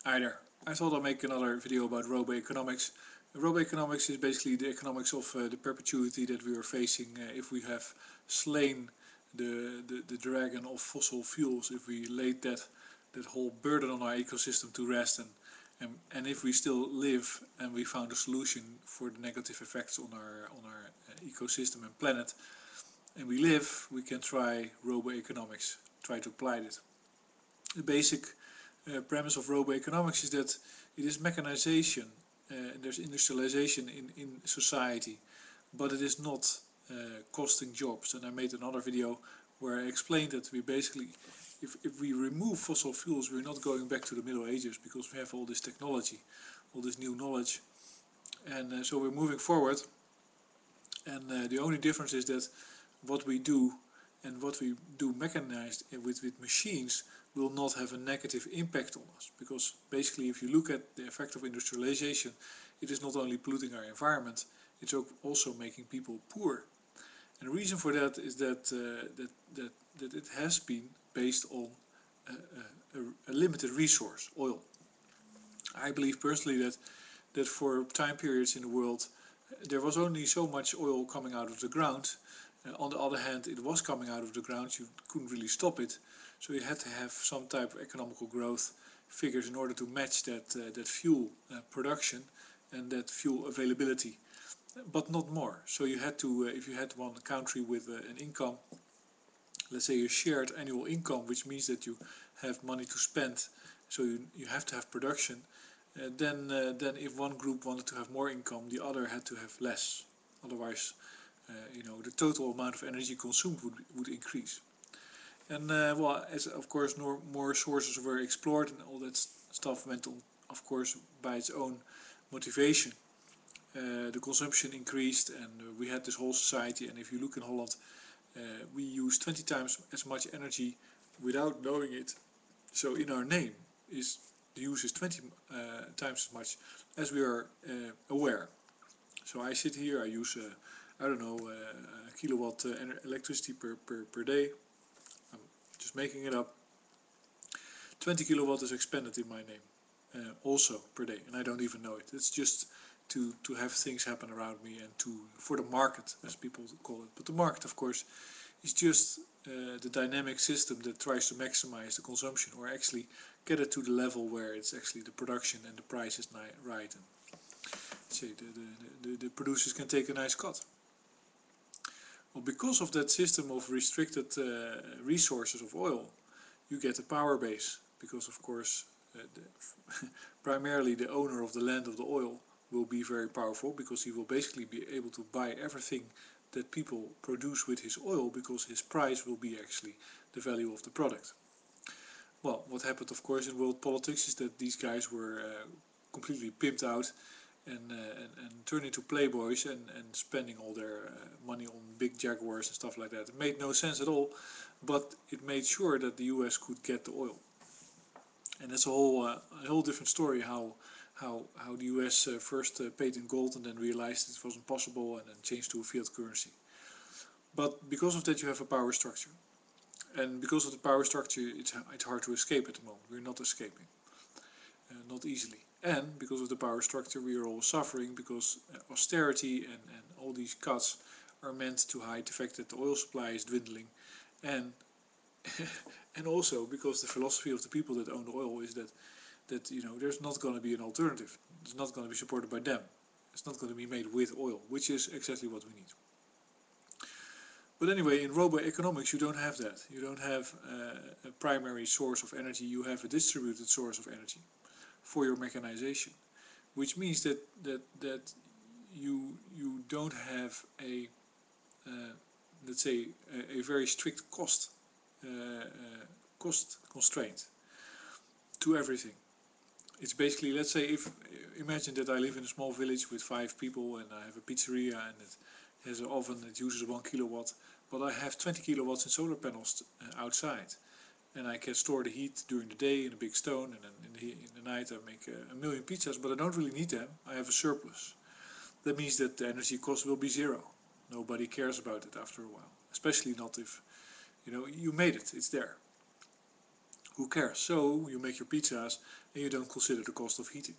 Hi there. I thought I'd make another video about Roboeconomics. Roboeconomics is basically the economics of the perpetuity that we are facing if we have slain the dragon of fossil fuels, if we laid that whole burden on our ecosystem to rest, and if we still live and we found a solution for the negative effects on our ecosystem and planet, and we live, we can try Roboeconomics, try to apply it. The basic premise of Roboeconomics is that it is mechanization, there's industrialization in society, but it is not costing jobs. And I made another video where I explained that we basically, if we remove fossil fuels, we're not going back to the Middle Ages, because we have all this technology, all this new knowledge, and so we're moving forward. And the only difference is that what we do and what we do mechanized with machines will not have a negative impact on us, because basically if you look at the effect of industrialization, it is not only polluting our environment, it's also making people poor. And the reason for that is that it has been based on a limited resource, oil. I believe personally that for time periods in the world there was only so much oil coming out of the ground. On the other hand, it was coming out of the ground, you couldn't really stop it, so you had to have some type of economical growth figures in order to match that fuel production and that fuel availability, but not more. So you had to, if you had one country with an income, let's say a shared annual income, which means that you have money to spend, so you have to have production, then if one group wanted to have more income, the other had to have less. Otherwise, the total amount of energy consumed would increase. And well, as of course more sources were explored and all that stuff went on, of course, by its own motivation. The consumption increased and we had this whole society, and if you look in Holland, we use 20 times as much energy without knowing it. So in our name the use is 20 times as much as we are aware. So I sit here, I use I don't know, a kilowatt electricity per day. I'm just making it up. 20 kilowatt is expended in my name also per day, and I don't even know it. It's just to have things happen around me and for the market, as people call it. But the market, of course, is just the dynamic system that tries to maximize the consumption, or actually get it to the level where it's actually the production and the price is right, and say the producers can take a nice cut. Well, because of that system of restricted resources of oil, you get a power base, because of course primarily the owner of the land of the oil will be very powerful, because he will basically be able to buy everything that people produce with his oil, because his price will be actually the value of the product. Well, what happened of course in world politics is that these guys were completely pimped out and turned into playboys and spending all their money on big Jaguars and stuff like that. It made no sense at all, but it made sure that the US could get the oil. And that's a whole different story, how the US first paid in gold and then realized it wasn't possible and then changed to a fiat currency. But because of that you have a power structure. And because of the power structure it's hard to escape at the moment. We're not escaping. Not easily. And because of the power structure we are all suffering, because austerity and all these cuts are meant to hide the fact that the oil supply is dwindling, and and also because the philosophy of the people that own the oil is that there's not going to be an alternative. It's not going to be supported by them. It's not going to be made with oil, which is exactly what we need. But anyway, in Roboeconomics you don't have that. You don't have a primary source of energy, you have a distributed source of energy for your mechanization, which means that you don't have a let's say a very strict cost constraint to everything. It's basically, let's say, imagine that I live in a small village with 5 people and I have a pizzeria and it has an oven that uses 1 kilowatt, but I have 20 kilowatts in solar panels outside, and I can store the heat during the day in a big stone, and then in the night I make a million pizzas, but I don't really need them. I have a surplus. That means that the energy cost will be 0. Nobody cares about it after a while, especially not if you made it, it's there. Who cares? So you make your pizzas and you don't consider the cost of heating.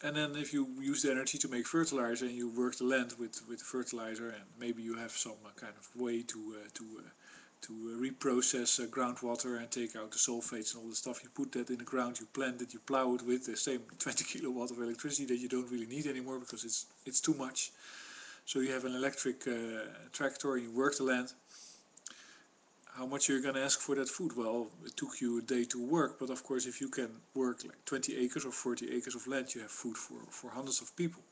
And then if you use the energy to make fertilizer and you work the land with fertilizer, and maybe you have some kind of way to reprocess groundwater and take out the sulfates and all the stuff, you put that in the ground, you plant it, you plow it with the same 20 kilowatt of electricity that you don't really need anymore because it's too much. So you have an electric tractor and you work the land. How much are you going to ask for that food? Well, it took you a day to work, but of course if you can work like 20 acres or 40 acres of land, you have food for hundreds of people.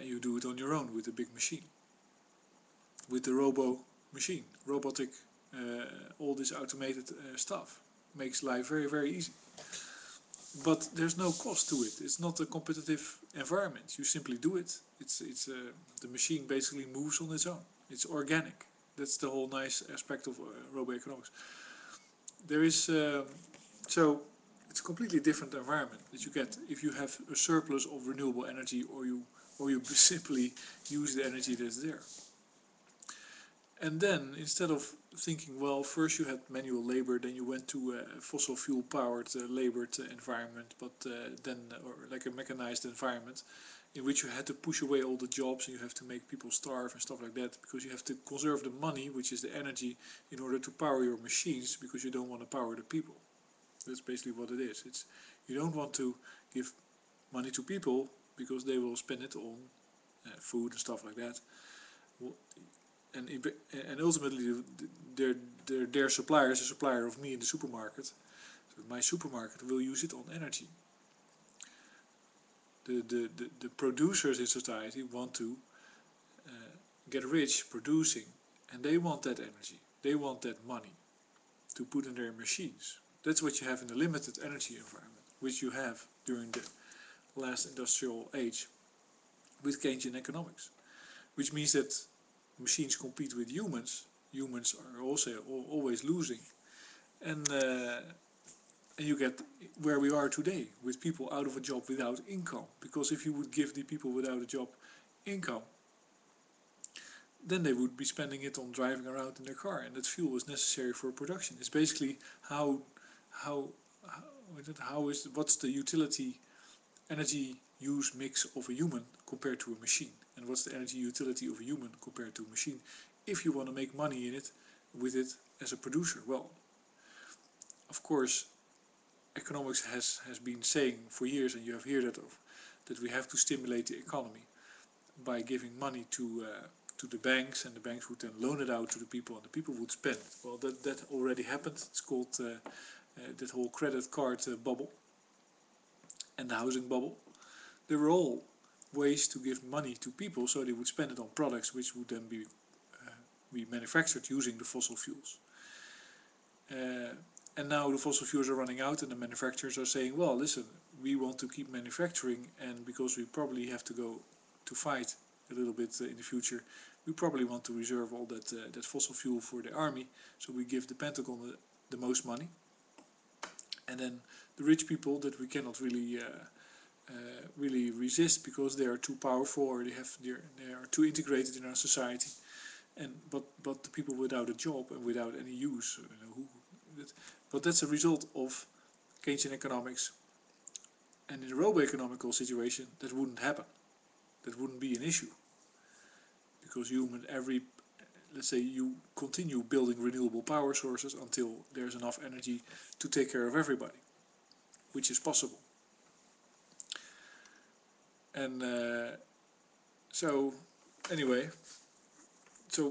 You do it on your own with a big machine. With the machine, robotic, all this automated stuff makes life very, very easy. But there's no cost to it. It's not a competitive environment. You simply do it. The machine basically moves on its own. It's organic. That's the whole nice aspect of Roboeconomics. There is so it's a completely different environment that you get if you have a surplus of renewable energy, or you simply use the energy that's there. And then instead of thinking, well, first you had manual labor, then you went to a fossil fuel powered labored environment, but or like a mechanized environment, in which you had to push away all the jobs and you have to make people starve and stuff like that, because you have to conserve the money, which is the energy, in order to power your machines, because you don't want to power the people. That's basically what it is. You don't want to give money to people because they will spend it on food and stuff like that. And ultimately their supplier is a supplier of me in the supermarket. So my supermarket will use it on energy. The producers in society want to get rich producing, and they want that energy, they want that money to put in their machines. That's what you have in the limited energy environment, which you have during the last industrial age with Keynesian economics, which means that machines compete with humans. Humans are also always losing, and you get where we are today, with people out of a job without income. Because if you would give the people without a job income, then they would be spending it on driving around in their car, and that fuel is necessary for production. It's basically what's the utility energy use mix of a human compared to a machine, and what's the energy utility of a human compared to a machine, if you want to make money in it with it as a producer. Well, of course, economics has been saying for years, and you have heard that we have to stimulate the economy by giving money to the banks, and the banks would then loan it out to the people, and the people would spend it. Well, that already happened. It's called that whole credit card bubble and the housing bubble. They were all ways to give money to people so they would spend it on products which would then be manufactured using the fossil fuels. And now the fossil fuels are running out, and the manufacturers are saying, well, listen, we want to keep manufacturing, and because we probably have to go to fight a little bit in the future, we probably want to reserve all that fossil fuel for the army, so we give the Pentagon the most money. And then the rich people that we cannot really really resist, because they are too powerful, or they are too integrated in our society. But the people without a job and without any use, but that's a result of Keynesian economics. And in a robo-economical situation, that wouldn't happen. That wouldn't be an issue, because let's say you continue building renewable power sources until there's enough energy to take care of everybody, which is possible. And so anyway,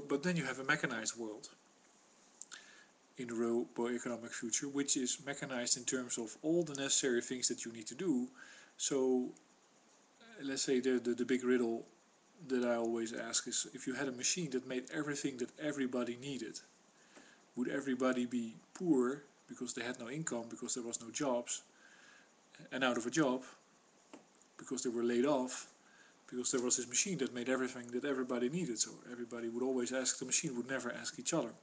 but then you have a mechanized world in the robo-economic future, which is mechanized in terms of all the necessary things that you need to do. So let's say the big riddle that I always ask is, if you had a machine that made everything that everybody needed, would everybody be poor because they had no income, because there was no jobs, and out of a job because they were laid off, because there was this machine that made everything that everybody needed? So everybody would always ask the machine, would never ask each other.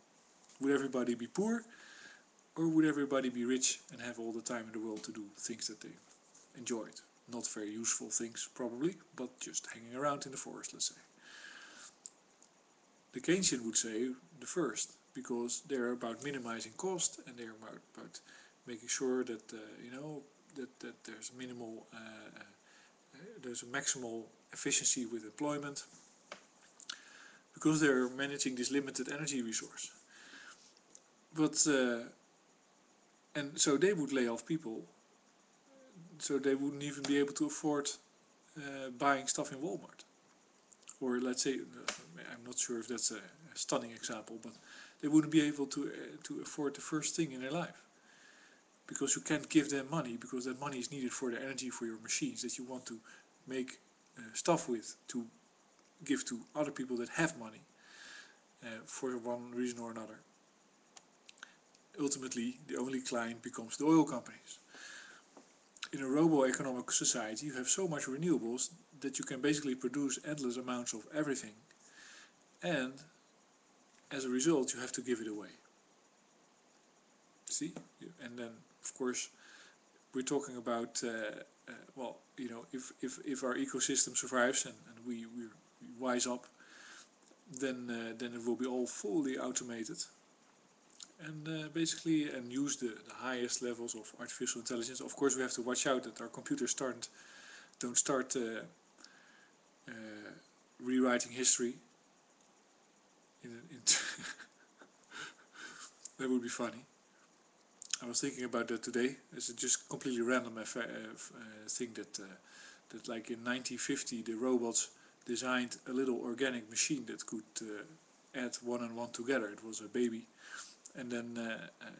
Would everybody be poor, or would everybody be rich and have all the time in the world to do things that they enjoyed? Not very useful things probably, but just hanging around in the forest, let's say. The Keynesian would say the first, because they're about minimizing cost, and they're about making sure that that there's minimal there's a maximal efficiency with employment, because they're managing this limited energy resource. But and so they would lay off people, so they wouldn't even be able to afford buying stuff in Walmart. Or let's say, I'm not sure if that's a stunning example, but they wouldn't be able to afford the first thing in their life, because you can't give them money, because that money is needed for the energy for your machines that you want to make stuff with, to give to other people that have money for one reason or another. Ultimately, the only client becomes the oil companies. In a robo-economic society, you have so much renewables that you can basically produce endless amounts of everything, and as a result you have to give it away. See? And then of course we're talking about well, you know, if our ecosystem survives and we wise up, then it will be all fully automated, and basically use the highest levels of artificial intelligence. Of course we have to watch out that our computers don't start rewriting history. That would be funny. I was thinking about that today. It's just completely random thing that like in 1950 the robots designed a little organic machine that could add one and one together. It was a baby, and then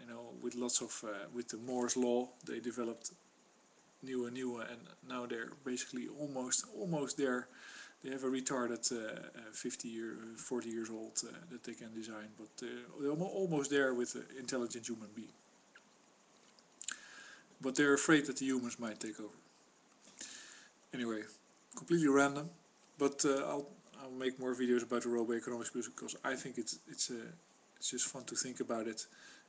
you know, with lots of with the Moore's law they developed newer, and now they're basically almost there. They have a retarded 40 years old that they can design, but they're almost there with an intelligent human being. But they're afraid that the humans might take over. Anyway, completely random, but I'll make more videos about the roboeconomics, because I think it's just fun to think about it,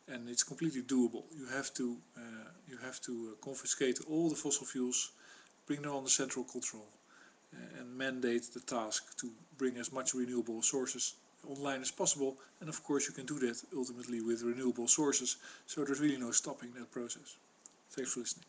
and it's completely doable. You have to confiscate all the fossil fuels, bring them under central control, and mandate the task to bring as much renewable sources online as possible. And of course you can do that ultimately with renewable sources, so there's really no stopping that process. Thanks for listening.